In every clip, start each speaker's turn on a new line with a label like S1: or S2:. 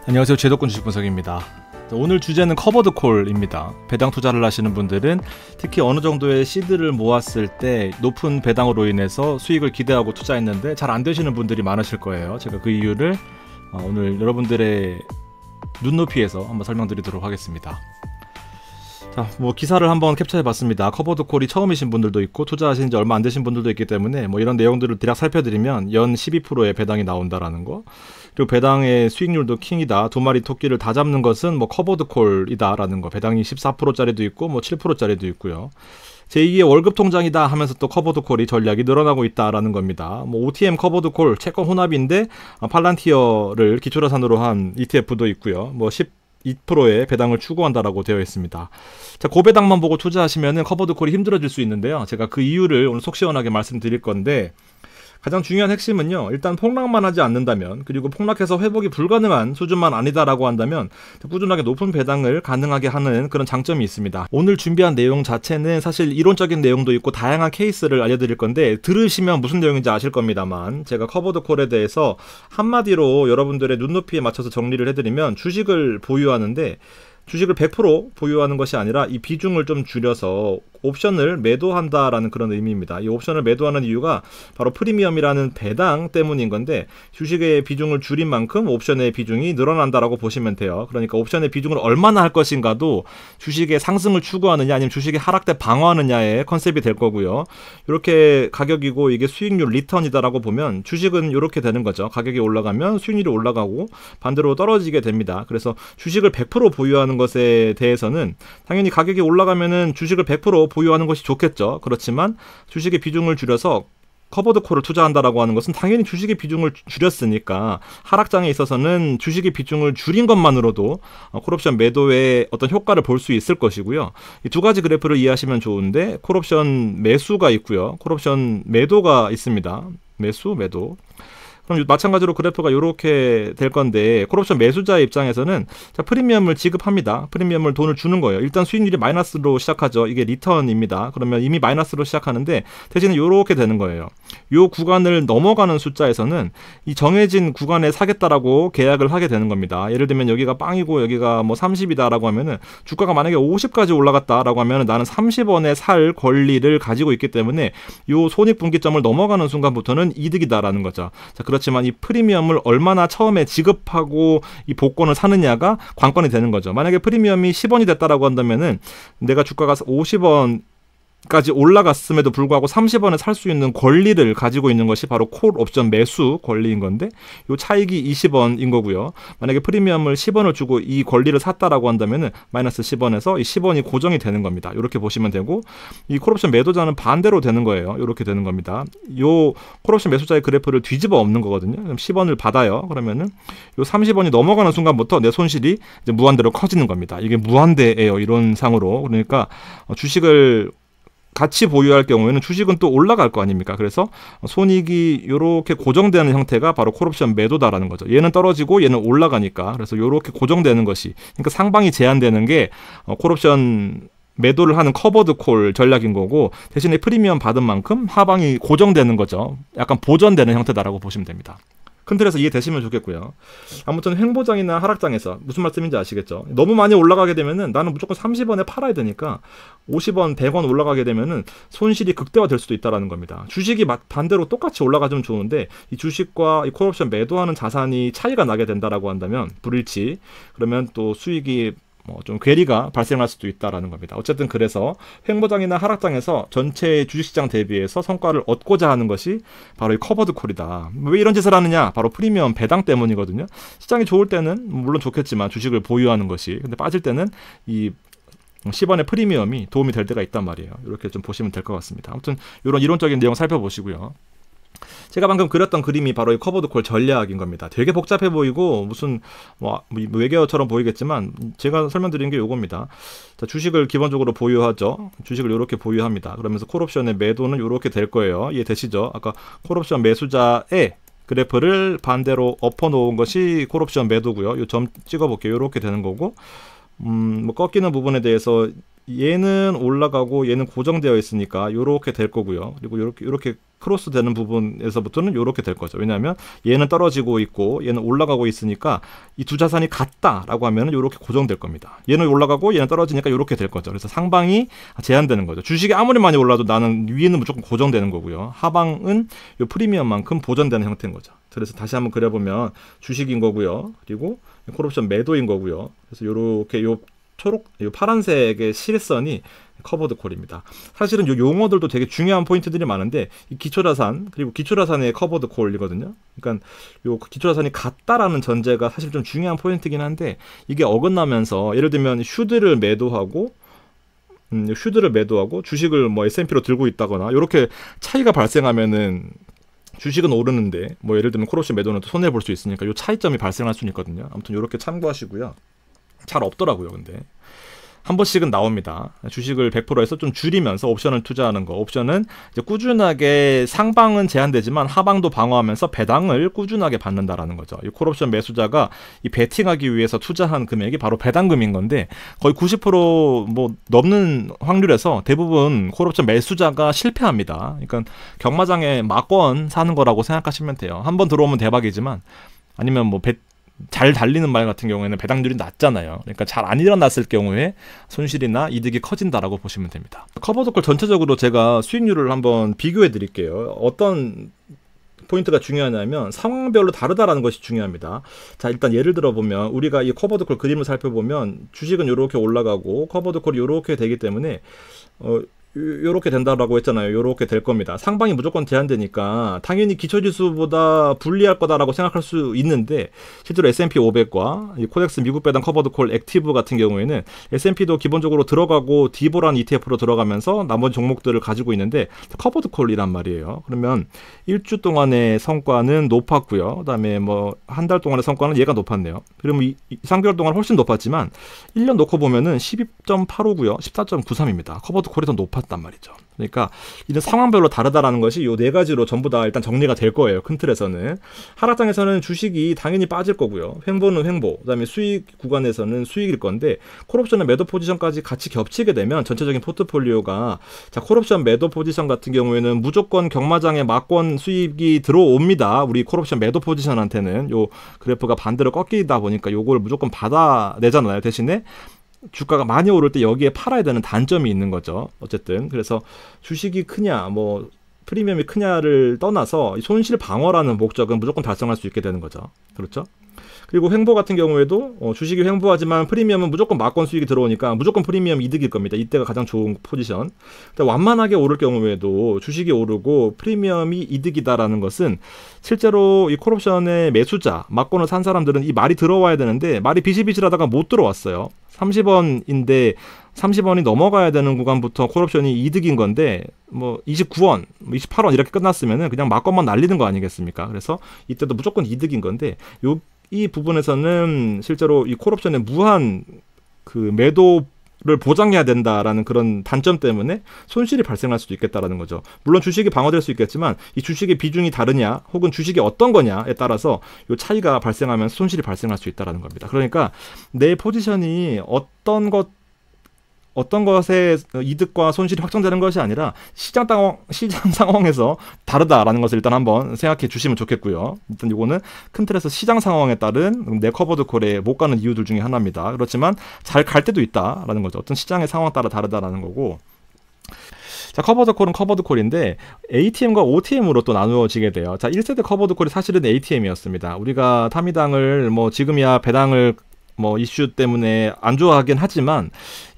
S1: 안녕하세요. 제도권 주식분석입니다. 오늘 주제는 커버드 콜입니다. 배당 투자를 하시는 분들은 특히 어느 정도의 시드를 모았을 때 높은 배당으로 인해서 수익을 기대하고 투자했는데 잘 안 되시는 분들이 많으실 거예요. 제가 그 이유를 오늘 여러분들의 눈높이에서 한번 설명드리도록 하겠습니다. 자, 기사를 한번 캡처해봤습니다. 커버드 콜이 처음이신 분들도 있고 투자하신 지 얼마 안 되신 분들도 있기 때문에 이런 내용들을 대략 살펴드리면 연 12%의 배당이 나온다라는 거, 그리고 배당의 수익률도 킹이다, 두 마리 토끼를 다 잡는 것은 커버드 콜이다 라는 거, 배당이 14%짜리도 있고 7%짜리도 있고요. 제2의 월급 통장이다 하면서 또 커버드 콜이 전략이 늘어나고 있다라는 겁니다. OTM 커버드 콜 채권 혼합인데 팔란티어를 기초자산으로 한 ETF도 있고요. 2%의 배당을 추구한다라고 되어 있습니다. 자, 고배당만 보고 투자하시면은 커버드 콜이 힘들어질 수 있는데요. 제가 그 이유를 오늘 속 시원하게 말씀드릴 건데, 가장 중요한 핵심은요, 일단 폭락만 하지 않는다면, 그리고 폭락해서 회복이 불가능한 수준만 아니다라고 한다면 꾸준하게 높은 배당을 가능하게 하는 그런 장점이 있습니다. 오늘 준비한 내용 자체는 사실 이론적인 내용도 있고 다양한 케이스를 알려드릴 건데, 들으시면 무슨 내용인지 아실 겁니다만, 제가 커버드 콜에 대해서 한마디로 여러분들의 눈높이에 맞춰서 정리를 해드리면, 주식을 보유하는데 주식을 100% 보유하는 것이 아니라 이 비중을 좀 줄여서 옵션을 매도한다라는 그런 의미입니다. 이 옵션을 매도하는 이유가 바로 프리미엄이라는 배당 때문인 건데, 주식의 비중을 줄인 만큼 옵션의 비중이 늘어난다라고 보시면 돼요. 그러니까 옵션의 비중을 얼마나 할 것인가도 주식의 상승을 추구하느냐 아니면 주식의 하락 때 방어하느냐의 컨셉이 될 거고요. 이렇게 가격이고 이게 수익률 리턴이다라고 보면 주식은 이렇게 되는 거죠. 가격이 올라가면 수익률이 올라가고 반대로 떨어지게 됩니다. 그래서 주식을 100% 보유하는 것에 대해서는 당연히 가격이 올라가면은 주식을 100% 보유하는 것이 좋겠죠. 그렇지만 주식의 비중을 줄여서 커버드 콜을 투자한다라고 하는 것은 당연히 주식의 비중을 줄였으니까 하락장에 있어서는 주식의 비중을 줄인 것만으로도 콜옵션 매도의 어떤 효과를 볼 수 있을 것이고요. 이 두 가지 그래프를 이해하시면 좋은데, 콜옵션 매수가 있고요, 콜옵션 매도가 있습니다. 매수, 매도. 그럼 마찬가지로 그래프가 이렇게 될 건데, 콜옵션 매수자의 입장에서는 프리미엄을 지급합니다. 프리미엄을 돈을 주는 거예요. 일단 수익률이 마이너스로 시작하죠. 이게 리턴입니다. 그러면 이미 마이너스로 시작하는데 대신에 이렇게 되는 거예요. 이 구간을 넘어가는 숫자에서는 이 정해진 구간에 사겠다라고 계약을 하게 되는 겁니다. 예를 들면 여기가 빵이고 여기가 30이다라고 하면은, 주가가 만약에 50까지 올라갔다라고 하면은 나는 30원에 살 권리를 가지고 있기 때문에 이 손익분기점을 넘어가는 순간부터는 이득이다라는 거죠. 자, 그렇지만 이 프리미엄을 얼마나 처음에 지급하고 이 복권을 사느냐가 관건이 되는 거죠. 만약에 프리미엄이 10원이 됐다라고 한다면은 내가 주가가 50원 까지 올라갔음에도 불구하고 30원에 살 수 있는 권리를 가지고 있는 것이 바로 콜 옵션 매수 권리인 건데, 요 차익이 20원인 거고요. 만약에 프리미엄을 10원을 주고 이 권리를 샀다라고 한다면은 마이너스 10원에서 이 10원이 고정이 되는 겁니다. 이렇게 보시면 되고, 이 콜옵션 매도자는 반대로 되는 거예요. 이렇게 되는 겁니다. 요 콜옵션 매수자의 그래프를 뒤집어 엎는 거거든요. 그럼 10원을 받아요. 그러면은 요 30원이 넘어가는 순간부터 내 손실이 이제 무한대로 커지는 겁니다. 이게 무한대예요, 이론상으로. 그러니까 주식을 같이 보유할 경우에는 주식은 또 올라갈 거 아닙니까? 그래서 손익이 이렇게 고정되는 형태가 바로 콜옵션 매도다라는 거죠. 얘는 떨어지고 얘는 올라가니까. 그래서 이렇게 고정되는 것이, 그러니까 상방이 제한되는 게 콜옵션 매도를 하는 커버드 콜 전략인 거고, 대신에 프리미엄 받은 만큼 하방이 고정되는 거죠. 약간 보전되는 형태다라고 보시면 됩니다. 큰 틀에서 이해되시면 좋겠고요. 아무튼 횡보장이나 하락장에서 무슨 말씀인지 아시겠죠? 너무 많이 올라가게 되면은 나는 무조건 30원에 팔아야 되니까 50원, 100원 올라가게 되면은 손실이 극대화될 수도 있다는 겁니다. 주식이 반대로 똑같이 올라가주면 좋은데, 이 주식과 이 콜옵션 매도하는 자산이 차이가 나게 된다라고 한다면, 불일치, 그러면 또 수익이 좀 괴리가 발생할 수도 있다라는 겁니다. 어쨌든 그래서 횡보장이나 하락장에서 전체 주식시장 대비해서 성과를 얻고자 하는 것이 바로 이 커버드 콜이다. 왜 이런 짓을 하느냐? 바로 프리미엄 배당 때문이거든요. 시장이 좋을 때는 물론 좋겠지만 주식을 보유하는 것이, 근데 빠질 때는 이 10원의 프리미엄이 도움이 될 때가 있단 말이에요. 이렇게 좀 보시면 될 것 같습니다. 아무튼 이런 이론적인 내용 살펴보시고요. 제가 방금 그렸던 그림이 바로 이 커버드 콜 전략인 겁니다. 되게 복잡해 보이고 무슨 외계어처럼 보이겠지만 제가 설명드린 게 요겁니다. 자, 주식을 기본적으로 보유하죠. 주식을 이렇게 보유합니다. 그러면서 콜옵션의 매도는 이렇게 될 거예요. 이해되시죠? 아까 콜옵션 매수자의 그래프를 반대로 엎어 놓은 것이 콜옵션 매도고요. 요 점 찍어 볼게요. 이렇게 되는 거고, 꺾이는 부분에 대해서 얘는 올라가고 얘는 고정되어 있으니까 요렇게 될 거고요. 그리고 요렇게 크로스 되는 부분에서부터는 요렇게 될 거죠. 왜냐하면 얘는 떨어지고 있고 얘는 올라가고 있으니까 이 두 자산이 같다라고 하면 요렇게 고정될 겁니다. 얘는 올라가고 얘는 떨어지니까 요렇게 될 거죠. 그래서 상방이 제한되는 거죠. 주식이 아무리 많이 올라도 나는 위에는 무조건 고정되는 거고요. 하방은 요 프리미엄만큼 보전되는 형태인 거죠. 그래서 다시 한번 그려보면 주식인 거고요. 그리고 콜옵션 매도인 거고요. 그래서 요렇게 요 파란색의 실선이 커버드 콜입니다. 사실은 요 용어들도 되게 중요한 포인트들이 많은데 이 기초자산 그리고 기초자산의 커버드 콜이거든요. 그러니까 요 기초자산이 같다라는 전제가 사실 좀 중요한 포인트긴 한데 이게 어긋나면서 예를 들면 슈드를 매도하고 주식을 뭐 S&P로 들고 있다거나 이렇게 차이가 발생하면은 주식은 오르는데 뭐 예를 들면 콜옵션 매도는 또 손해 볼 수 있으니까 요 차이점이 발생할 수 있거든요. 아무튼 이렇게 참고하시고요. 잘 없더라고요. 근데 한 번씩은 나옵니다. 주식을 100%에서 좀 줄이면서 옵션을 투자하는 거. 옵션은 이제 꾸준하게 상방은 제한되지만 하방도 방어하면서 배당을 꾸준하게 받는다라는 거죠. 이 콜옵션 매수자가 이 베팅하기 위해서 투자한 금액이 바로 배당금인 건데 거의 90% 넘는 확률에서 대부분 콜옵션 매수자가 실패합니다. 그러니까 경마장에 막권 사는 거라고 생각하시면 돼요. 한 번 들어오면 대박이지만 아니면 잘 달리는 말 같은 경우에는 배당률이 낮잖아요. 그러니까 잘 안 일어났을 경우에 손실이나 이득이 커진다라고 보시면 됩니다. 커버드콜 전체적으로 제가 수익률을 한번 비교해 드릴게요. 어떤 포인트가 중요하냐면 상황별로 다르다라는 것이 중요합니다. 자, 일단 예를 들어 보면 우리가 이 커버드콜 그림을 살펴보면 주식은 이렇게 올라가고 커버드콜이 이렇게 되기 때문에 요렇게 된다라고 했잖아요. 요렇게 될 겁니다. 상방이 무조건 제한되니까 당연히 기초지수보다 불리할 거다라고 생각할 수 있는데 실제로 S&P 500과 이 코덱스 미국 배당 커버드콜 액티브 같은 경우에는 S&P도 기본적으로 들어가고 디보라는 ETF로 들어가면서 나머지 종목들을 가지고 있는데 커버드콜이란 말이에요. 그러면 1주 동안의 성과는 높았고요. 그다음에 한 달 동안의 성과는 얘가 높았네요. 그러면 3개월 동안 훨씬 높았지만 1년 놓고 보면은 12.85고요. 14.93입니다. 커버드콜이 더 높았단 말이죠. 그러니까 이런 상황별로 다르다라는 것이 요 네 가지로 전부 다 일단 정리가 될 거예요. 큰 틀에서는. 하락장에서는 주식이 당연히 빠질 거고요. 횡보는 횡보, 그다음에 수익 구간에서는 수익일 건데 콜옵션의 매도 포지션까지 같이 겹치게 되면 전체적인 포트폴리오가 콜옵션 매도 포지션 같은 경우에는 무조건 경마장에 막권 수익이 들어옵니다. 우리 콜옵션 매도 포지션한테는 요 그래프가 반대로 꺾이다 보니까 요걸 무조건 받아내잖아요. 대신에 주가가 많이 오를 때 여기에 팔아야 되는 단점이 있는 거죠. 어쨌든 그래서 주식이 크냐 프리미엄이 크냐를 떠나서 손실 방어라는 목적은 무조건 달성할 수 있게 되는 거죠. 그렇죠? 그리고 횡보 같은 경우에도 주식이 횡보하지만 프리미엄은 무조건 막권 수익이 들어오니까 무조건 프리미엄 이득일 겁니다. 이때가 가장 좋은 포지션. 완만하게 오를 경우에도 주식이 오르고 프리미엄이 이득이다라는 것은 실제로 이 콜옵션의 매수자, 막권을 산 사람들은 이 말이 들어와야 되는데 말이 비실비실하다가 못 들어왔어요. 30원인데 30원이 넘어가야 되는 구간부터 콜옵션이 이득인 건데 29원, 28원 이렇게 끝났으면은 그냥 막권만 날리는 거 아니겠습니까? 그래서 이때도 무조건 이득인 건데 이 부분에서는 실제로 이 콜옵션의 무한 매도를 보장해야 된다라는 그런 단점 때문에 손실이 발생할 수도 있겠다라는 거죠. 물론 주식이 방어될 수 있겠지만 이 주식의 비중이 다르냐 혹은 주식이 어떤 거냐에 따라서 이 차이가 발생하면서 손실이 발생할 수 있다라는 겁니다. 그러니까 내 포지션이 어떤 것의 이득과 손실이 확정되는 것이 아니라 시장 상황에서 다르다라는 것을 일단 한번 생각해 주시면 좋겠고요. 일단 이거는 큰 틀에서 시장 상황에 따른 내 커버드콜에 못 가는 이유들 중에 하나입니다. 그렇지만 잘 갈 때도 있다라는 거죠. 어떤 시장의 상황 따라 다르다라는 거고. 자, 커버드콜은 커버드콜인데 ATM과 OTM으로 또 나누어지게 돼요. 자, 1세대 커버드콜이 사실은 ATM이었습니다. 우리가 타미당을 지금이야 배당을 이슈 때문에 안 좋아하긴 하지만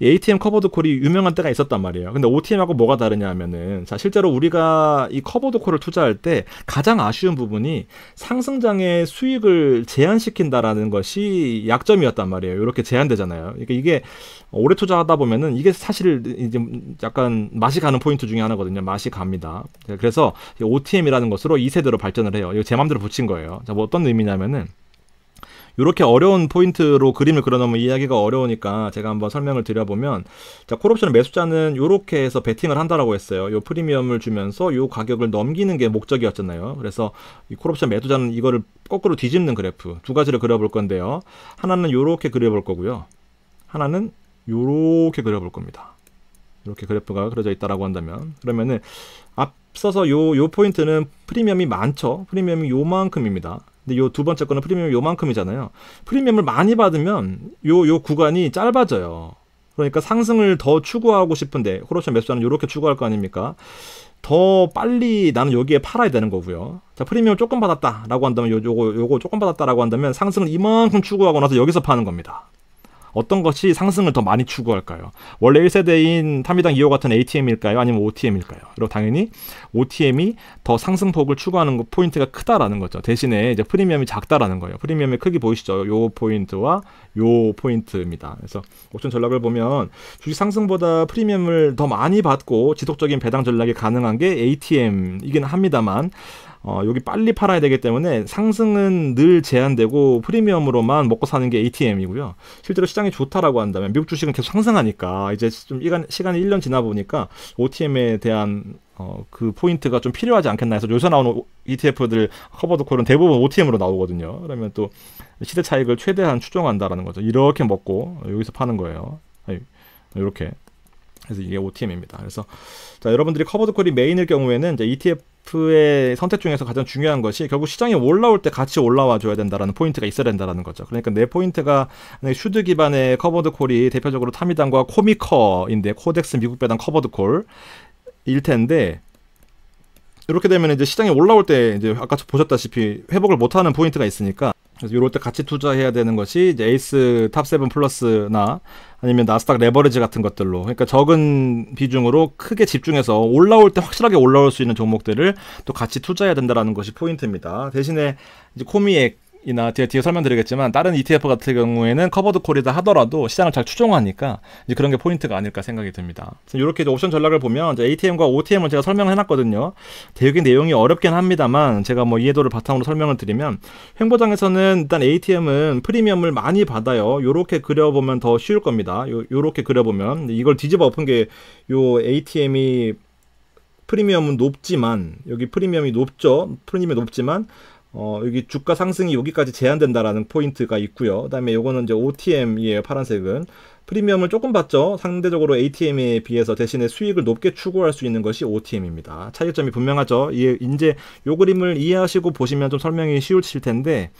S1: ATM 커버드콜이 유명한 때가 있었단 말이에요. 근데 OTM하고 뭐가 다르냐 하면은 실제로 우리가 이 커버드콜을 투자할 때 가장 아쉬운 부분이 상승장의 수익을 제한시킨다라는 것이 약점이었단 말이에요. 이렇게 제한되잖아요. 그러니까 이게 오래 투자하다 보면은 이게 사실 이제 약간 맛이 가는 포인트 중에 하나거든요. 맛이 갑니다. 그래서 OTM이라는 것으로 2세대로 발전을 해요. 이거 제 맘대로 붙인 거예요. 자, 어떤 의미냐면은 이렇게 어려운 포인트로 그림을 그려놓으면 이해하기가 어려우니까 제가 한번 설명을 드려보면 콜옵션 매수자는 이렇게 해서 베팅을 한다라고 했어요. 요 프리미엄을 주면서 요 가격을 넘기는 게 목적이었잖아요. 그래서 이 콜옵션 매수자는 이거를 거꾸로 뒤집는 그래프 두 가지를 그려볼 건데요. 하나는 이렇게 그려볼 거고요. 하나는 이렇게 그려볼 겁니다. 이렇게 그래프가 그려져 있다라고 한다면, 그러면은 앞서서 요 포인트는 프리미엄이 많죠. 프리미엄이 요만큼입니다. 근데 요 두 번째 거는 프리미엄이 요만큼이잖아요. 프리미엄을 많이 받으면 요 구간이 짧아져요. 그러니까 상승을 더 추구하고 싶은데, 콜옵션 매수자는 이렇게 추구할 거 아닙니까? 더 빨리 나는 여기에 팔아야 되는 거고요. 자, 프리미엄 조금 받았다라고 한다면, 요거 조금 받았다라고 한다면 상승을 이만큼 추구하고 나서 여기서 파는 겁니다. 어떤 것이 상승을 더 많이 추구할까요? 원래 1세대인 타미당 2호 같은 ATM일까요? 아니면 OTM일까요? 그리고 당연히 OTM이 더 상승폭을 추구하는 포인트가 크다라는 거죠. 대신에 이제 프리미엄이 작다라는 거예요. 프리미엄의 크기 보이시죠? 요 포인트와 요 포인트입니다. 그래서 옵션 전략을 보면 주식 상승보다 프리미엄을 더 많이 받고 지속적인 배당 전략이 가능한 게 ATM이긴 합니다만, 여기 빨리 팔아야 되기 때문에 상승은 늘 제한되고 프리미엄으로만 먹고 사는 게 ATM이고요. 실제로 시장이 좋다라고 한다면, 미국 주식은 계속 상승하니까 이제 좀 시간이 1년 지나 보니까 OTM에 대한 그 포인트가 좀 필요하지 않겠나 해서 요새 나오는 ETF들 커버드 콜은 대부분 OTM으로 나오거든요. 그러면 또 시대 차익을 최대한 추정한다라는 거죠. 이렇게 먹고 여기서 파는 거예요. 이렇게. 그래서 이게 OTM입니다. 그래서 자, 여러분들이 커버드 콜이 메인일 경우에는 이제 ETF의 선택 중에서 가장 중요한 것이 결국 시장이 올라올 때 같이 올라와 줘야 된다라는 포인트가 있어야 된다라는 거죠. 그러니까 내 포인트가 슈드 기반의 커버드 콜이 대표적으로 타미당과 코미커인데, 코덱스 미국 배당 커버드 콜일 텐데, 이렇게 되면 이제 시장이 올라올 때 이제 아까 보셨다시피 회복을 못하는 포인트가 있으니까, 그래서 이럴 때 같이 투자해야 되는 것이 이제 에이스 탑7 플러스나 아니면 나스닥 레버리지 같은 것들로, 그러니까 적은 비중으로 크게 집중해서 올라올 때 확실하게 올라올 수 있는 종목들을 또 같이 투자해야 된다는 것이 포인트입니다. 대신에 이제 코미액이나 뒤에 설명드리겠지만 다른 ETF 같은 경우에는 커버드 콜이다 하더라도 시장을 잘 추종하니까 이제 그런 게 포인트가 아닐까 생각이 듭니다. 이렇게 이제 옵션 전략을 보면 이제 ATM과 OTM을 제가 설명을 해놨거든요. 되게 내용이 어렵긴 합니다만 제가 뭐 이해도를 바탕으로 설명을 드리면, 횡보장에서는 일단 ATM은 프리미엄을 많이 받아요. 요렇게 그려보면 더 쉬울 겁니다. 요렇게 그려보면 이걸 뒤집어 엎은 게, 요 ATM이 프리미엄은 높지만, 여기 프리미엄이 높죠. 프리미엄이 높지만 여기 주가 상승이 여기까지 제한된다라는 포인트가 있고요. 그 다음에 요거는 이제 OTM이에요. 파란색은 프리미엄을 조금 받죠. 상대적으로 ATM에 비해서. 대신에 수익을 높게 추구할 수 있는 것이 OTM입니다. 차이점이 분명하죠. 이제 요 그림을 이해하시고 보시면 좀 설명이 쉬우실 텐데,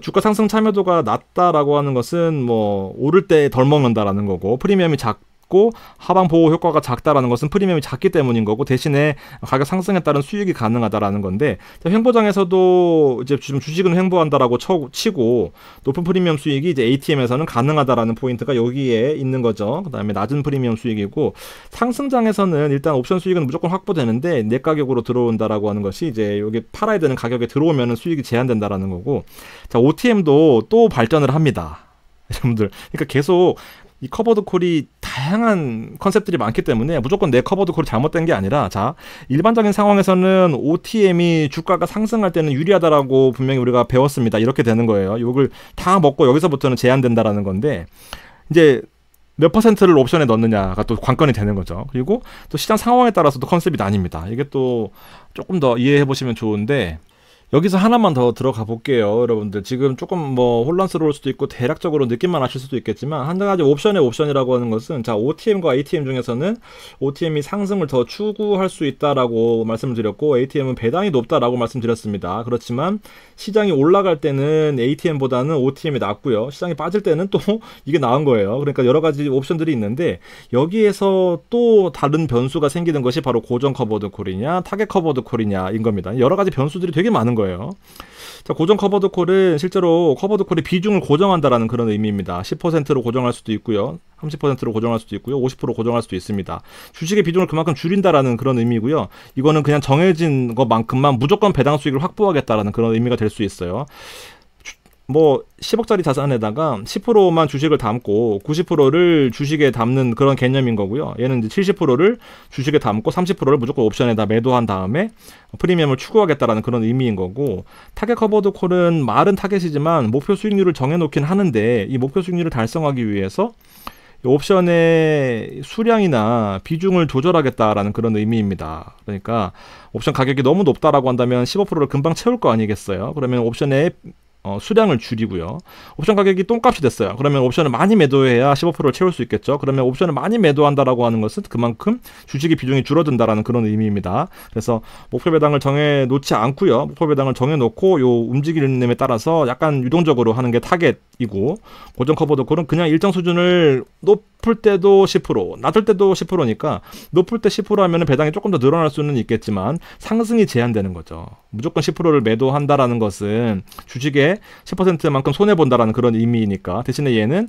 S1: 주가 상승 참여도가 낮다라고 하는 것은 뭐 오를 때 덜 먹는다라는 거고, 프리미엄이 작고 하방 보호 효과가 작다라는 것은 프리미엄이 작기 때문인 거고, 대신에 가격 상승에 따른 수익이 가능하다라는 건데, 횡보장에서도 이제 지금 주식은 횡보한다라고 치고 높은 프리미엄 수익이 이제 ATM에서는 가능하다라는 포인트가 여기에 있는 거죠. 그다음에 낮은 프리미엄 수익이고, 상승장에서는 일단 옵션 수익은 무조건 확보되는데 내 가격으로 들어온다라고 하는 것이 이제 여기 팔아야 되는 가격에 들어오면은 수익이 제한된다라는 거고, 자, OTM도 또 발전을 합니다. 여러분들, 그러니까 계속 이 커버드 콜이 다양한 컨셉들이 많기 때문에 무조건 내 커버드 콜이 잘못된 게 아니라, 자, 일반적인 상황에서는 OTM이 주가가 상승할 때는 유리하다라고 분명히 우리가 배웠습니다. 이렇게 되는 거예요. 이걸 다 먹고 여기서부터는 제한된다라는 건데, 이제 몇 퍼센트를 옵션에 넣느냐가 또 관건이 되는 거죠. 그리고 또 시장 상황에 따라서도 컨셉이 나뉩니다. 이게 또 조금 더 이해해 보시면 좋은데, 여기서 하나만 더 들어가 볼게요. 여러분들 지금 조금 뭐 혼란스러울 수도 있고 대략적으로 느낌만 아실 수도 있겠지만, 한 가지 옵션의 옵션이라고 하는 것은, 자, OTM과 ATM 중에서는 OTM이 상승을 더 추구할 수 있다라고 말씀을 드렸고, ATM은 배당이 높다라고 말씀드렸습니다. 그렇지만 시장이 올라갈 때는 ATM보다는 OTM이 낮고요. 시장이 빠질 때는 또 이게 나은 거예요. 그러니까 여러 가지 옵션들이 있는데, 여기에서 또 다른 변수가 생기는 것이 바로 고정 커버드 콜이냐 타겟 커버드 콜이냐인 겁니다. 여러 가지 변수들이 되게 많은 거예요. 자, 고정 커버드 콜은 실제로 커버드 콜의 비중을 고정한다라는 그런 의미입니다. 10%로 고정할 수도 있고요, 30%로 고정할 수도 있고요, 50% 고정할 수도 있습니다. 주식의 비중을 그만큼 줄인다라는 그런 의미고요. 이거는 그냥 정해진 것만큼만 무조건 배당 수익을 확보하겠다라는 그런 의미가 될 수 있어요. 뭐 10억짜리 자산에다가 10%만 주식을 담고 90%를 주식에 담는 그런 개념인 거고요. 얘는 이제 70%를 주식에 담고 30%를 무조건 옵션에다 매도한 다음에 프리미엄을 추구하겠다라는 그런 의미인 거고, 타겟 커버드 콜은 말은 타겟이지만 목표 수익률을 정해놓긴 하는데, 이 목표 수익률을 달성하기 위해서 옵션의 수량이나 비중을 조절하겠다라는 그런 의미입니다. 그러니까 옵션 가격이 너무 높다라고 한다면 15%를 금방 채울 거 아니겠어요? 그러면 옵션의 수량을 줄이고요. 옵션 가격이 똥값이 됐어요. 그러면 옵션을 많이 매도해야 15%를 채울 수 있겠죠. 그러면 옵션을 많이 매도한다라고 하는 것은 그만큼 주식의 비중이 줄어든다라는 그런 의미입니다. 그래서 목표 배당을 정해 놓지 않고요. 목표 배당을 정해 놓고 요 움직임에 따라서 약간 유동적으로 하는 게 타겟이고, 고정 커버드 콜은 그냥 일정 수준을 높을 때도 10%, 낮을 때도 10%니까 높을 때 10% 하면 배당이 조금 더 늘어날 수는 있겠지만 상승이 제한되는 거죠. 무조건 10%를 매도한다라는 것은 주식의 10%만큼 손해본다라는 그런 의미이니까, 대신에 얘는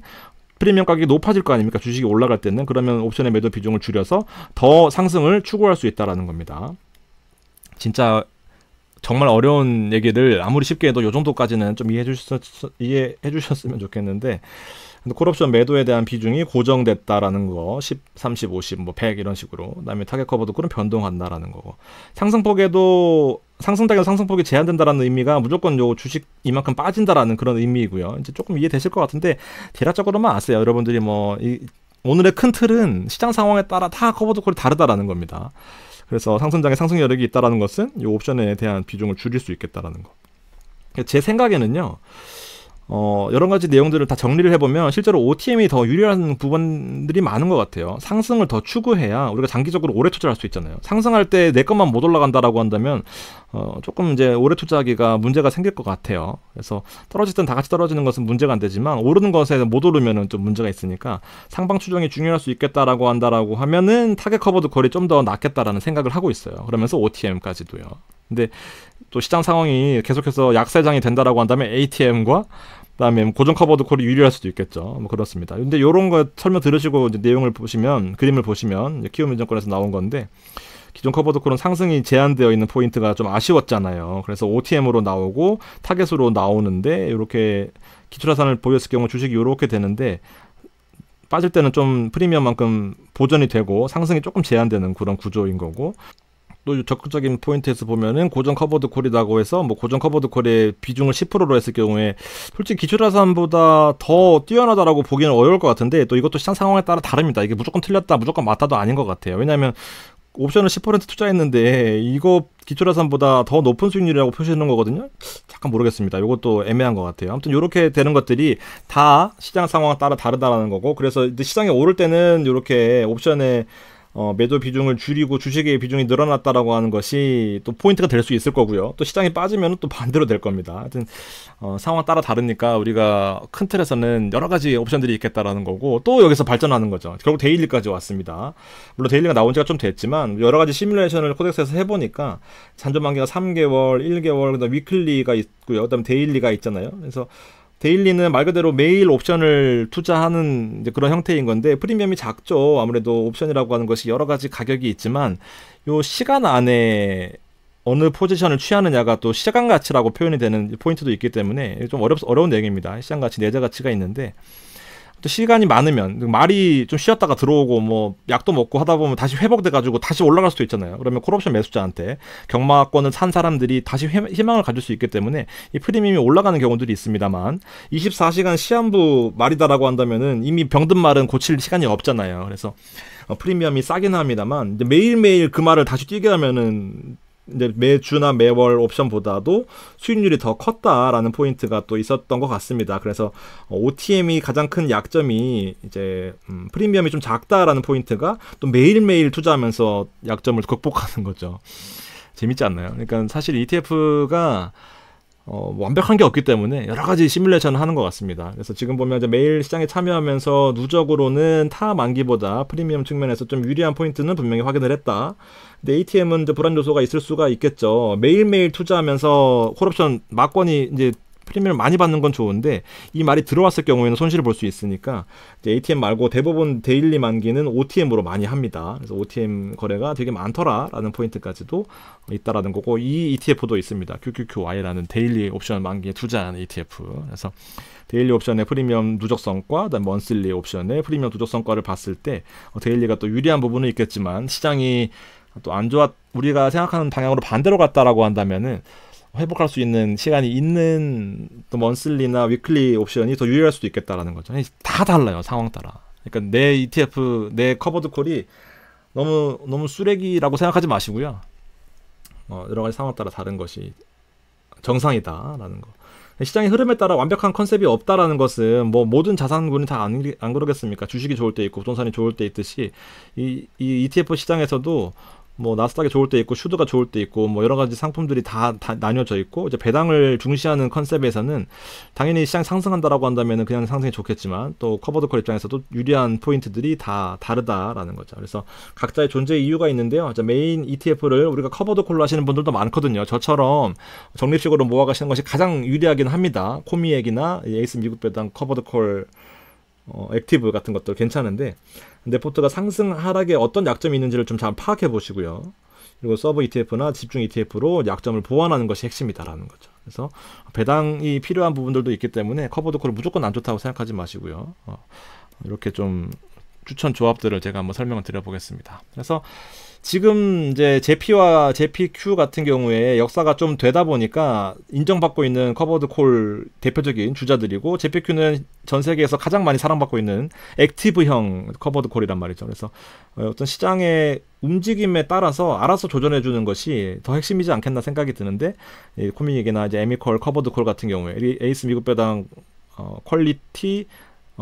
S1: 프리미엄 가격이 높아질 거 아닙니까? 주식이 올라갈 때는. 그러면 옵션의 매도 비중을 줄여서 더 상승을 추구할 수 있다라는 겁니다. 진짜 정말 어려운 얘기를 아무리 쉽게 해도 요 정도까지는 좀 이해해 주셨으면 좋겠는데, 콜옵션 매도에 대한 비중이 고정됐다라는 거, 10, 30, 50, 뭐 100 이런 식으로. 그다음에 타겟 커버도 그런 변동한다라는 거고. 상승폭에도 상승단계 상승폭이 제한된다라는 의미가 무조건 요 주식 이만큼 빠진다라는 그런 의미이고요. 이제 조금 이해되실 것 같은데 대략적으로만 아세요. 여러분들이 오늘의 큰 틀은 시장 상황에 따라 다 커버드 콜이 다르다라는 겁니다. 그래서 상승장에 상승 여력이 있다라는 것은 이 옵션에 대한 비중을 줄일 수 있겠다라는 거. 제 생각에는요, 여러 가지 내용들을 다 정리를 해보면 실제로 OTM이 더 유리한 부분들이 많은 것 같아요. 상승을 더 추구해야 우리가 장기적으로 오래 투자할 수 있잖아요. 상승할 때 내 것만 못 올라간다라고 한다면 조금 이제 오래 투자하기가 문제가 생길 것 같아요. 그래서 떨어질 땐 다 같이 떨어지는 것은 문제가 안 되지만 오르는 것에 못 오르면은 좀 문제가 있으니까 상방 추정이 중요할 수 있겠다라고 한다라고 하면은 타겟 커버드 콜이 좀 더 낫겠다라는 생각을 하고 있어요. 그러면서 OTM까지도요. 근데 또 시장 상황이 계속해서 약세장이 된다라고 한다면 ATM과 그다음에 고정 커버드 콜이 유리할 수도 있겠죠. 뭐 그렇습니다. 근데 이런 거 설명 들으시고 이제 내용을 보시면, 그림을 보시면 키움증권에서 나온 건데, 기존 커버드 콜은 상승이 제한되어 있는 포인트가 좀 아쉬웠잖아요. 그래서 OTM으로 나오고 타겟으로 나오는데, 이렇게 기초자산을 보였을 경우 주식이 이렇게 되는데, 빠질 때는 좀 프리미엄만큼 보전이 되고 상승이 조금 제한되는 그런 구조인 거고, 또 적극적인 포인트에서 보면은 고정 커버드 콜이라고 해서 뭐 고정 커버드 콜의 비중을 10%로 했을 경우에 솔직히 기초자산보다 더 뛰어나다라고 보기는 어려울 것 같은데, 또 이것도 시장 상황에 따라 다릅니다. 이게 무조건 틀렸다, 무조건 맞다도 아닌 것 같아요. 왜냐하면 옵션을 10% 투자했는데 이거 기초자산보다 더 높은 수익률이라고 표시하는 거거든요. 잠깐 모르겠습니다. 이것도 애매한 것 같아요. 아무튼 이렇게 되는 것들이 다 시장 상황에 따라 다르다라는 거고, 그래서 시장이 오를 때는 이렇게 옵션에 매도 비중을 줄이고 주식의 비중이 늘어났다라고 하는 것이 또 포인트가 될 수 있을 거고요. 또 시장이 빠지면 또 반대로 될 겁니다. 하여튼 상황 따라 다르니까 우리가 큰 틀에서는 여러 가지 옵션들이 있겠다라는 거고, 또 여기서 발전하는 거죠. 결국 데일리까지 왔습니다. 물론 데일리가 나온 지가 좀 됐지만 여러 가지 시뮬레이션을 코덱스에서 해보니까 잔존만기가 3개월, 1개월, 그다음 위클리가 있고요. 그다음 데일리가 있잖아요. 그래서 데일리는 말 그대로 매일 옵션을 투자하는 이제 그런 형태인 건데, 프리미엄이 작죠. 아무래도 옵션이라고 하는 것이 여러 가지 가격이 있지만 요 시간 안에 어느 포지션을 취하느냐가 또 시간 가치라고 표현이 되는 포인트도 있기 때문에 좀 어려운 내용입니다. 시장 가치, 내재 가치가 있는데, 또 시간이 많으면 말이 좀 쉬었다가 들어오고 뭐 약도 먹고 하다 보면 다시 회복돼가지고 다시 올라갈 수도 있잖아요. 그러면 콜옵션 매수자한테 경마권을 산 사람들이 다시 희망을 가질 수 있기 때문에 이 프리미엄이 올라가는 경우들이 있습니다만, 24시간 시한부 말이다라고 한다면은 이미 병든 말은 고칠 시간이 없잖아요. 그래서 프리미엄이 싸긴 합니다만, 이제 매일매일 그 말을 다시 뛰게 하면은 이제 매주나 매월 옵션보다도 수익률이 더 컸다라는 포인트가 또 있었던 것 같습니다. 그래서 OTM이 가장 큰 약점이 이제 프리미엄이 좀 작다라는 포인트가 또 매일매일 투자하면서 약점을 극복하는 거죠. 재밌지 않나요? 그러니까 사실 ETF가 완벽한 게 없기 때문에 여러 가지 시뮬레이션을 하는 것 같습니다. 그래서 지금 보면 이제 매일 시장에 참여하면서 누적으로는 타 만기보다 프리미엄 측면에서 좀 유리한 포인트는 분명히 확인을 했다. 근데 ATM은 이제 불안 요소가 있을 수가 있겠죠. 매일매일 투자하면서 콜옵션 막권이 이제 프리미엄을 많이 받는 건 좋은데, 이 말이 들어왔을 경우에는 손실을 볼 수 있으니까 이제 ATM 말고 대부분 데일리 만기는 OTM으로 많이 합니다. 그래서 OTM 거래가 되게 많더라라는 포인트까지도 있다라는 거고, 이 ETF도 있습니다. QQQY라는 데일리 옵션 만기에 투자하는 ETF. 그래서 데일리 옵션의 프리미엄 누적성과 그다음 먼슬리 옵션의 프리미엄 누적성과를 봤을 때 데일리가 또 유리한 부분은 있겠지만, 시장이 또 안 좋았, 우리가 생각하는 방향으로 반대로 갔다라고 한다면은 회복할 수 있는 시간이 있는 또 먼슬리나 위클리 옵션이 더 유리할 수도 있겠다라는 거죠. 다 달라요, 상황 따라. 그러니까 내 ETF, 내 커버드 콜이 너무 쓰레기라고 생각하지 마시고요. 여러 가지 상황 따라 다른 것이 정상이다라는 거. 시장의 흐름에 따라 완벽한 컨셉이 없다라는 것은 뭐 모든 자산군이 다 안 그러겠습니까? 주식이 좋을 때 있고 부동산이 좋을 때 있듯이 이 ETF 시장에서도 뭐 나스닥이 좋을 때 있고 슈드가 좋을 때 있고 뭐 여러 가지 상품들이 다 나뉘어져 있고, 이제 배당을 중시하는 컨셉에서는 당연히 시장 상승한다라고 한다면은 그냥 상승이 좋겠지만 또 커버드콜 입장에서도 유리한 포인트들이 다 다르다라는 거죠. 그래서 각자의 존재 이유가 있는데요. 메인 ETF를 우리가 커버드콜로 하시는 분들도 많거든요. 저처럼 적립식으로 모아가시는 것이 가장 유리하긴 합니다. 코미액이나 에이스 미국 배당 커버드콜 액티브 같은 것들 괜찮은데, 네포트가 상승 하락에 어떤 약점이 있는지를 좀 잘 파악해 보시고요. 그리고 서브 ETF나 집중 ETF로 약점을 보완하는 것이 핵심이다라는 거죠. 그래서 배당이 필요한 부분들도 있기 때문에 커버드콜은 무조건 안 좋다고 생각하지 마시고요. 이렇게 좀 추천 조합들을 제가 한번 설명을 드려보겠습니다. 그래서 지금 이제 제피와 제피큐 같은 경우에 역사가 좀 되다 보니까 인정받고 있는 커버드콜 대표적인 주자들이고, 제피큐는 전 세계에서 가장 많이 사랑받고 있는 액티브형 커버드콜이란 말이죠. 그래서 어떤 시장의 움직임에 따라서 알아서 조절해 주는 것이 더 핵심이지 않겠나 생각이 드는데, 코미닉이나 이제 에미콜 커버드콜 같은 경우에 에이스 미국 배당 퀄리티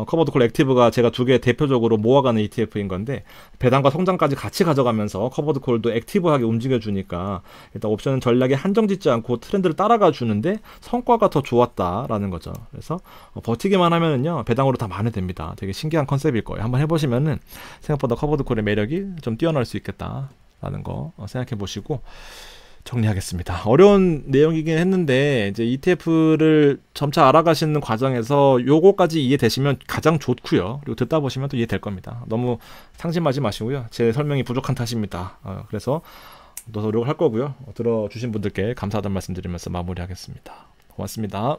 S1: 커버드콜 액티브가 제가 두 개 대표적으로 모아가는 ETF인 건데, 배당과 성장까지 같이 가져가면서 커버드콜도 액티브하게 움직여주니까 일단 옵션은 전략에 한정짓지 않고 트렌드를 따라가 주는데 성과가 더 좋았다라는 거죠. 그래서 버티기만 하면은요 배당으로 다 만회됩니다. 되게 신기한 컨셉일 거예요. 한번 해보시면은 생각보다 커버드콜의 매력이 좀 뛰어날 수 있겠다라는 거 생각해 보시고 정리하겠습니다. 어려운 내용이긴 했는데 이제 ETF를 점차 알아가시는 과정에서 요거까지 이해되시면 가장 좋고요. 그리고 듣다 보시면 또 이해될 겁니다. 너무 상심하지 마시고요. 제 설명이 부족한 탓입니다. 그래서 더 노력을 할 거고요. 들어주신 분들께 감사하다는 말씀 드리면서 마무리하겠습니다. 고맙습니다.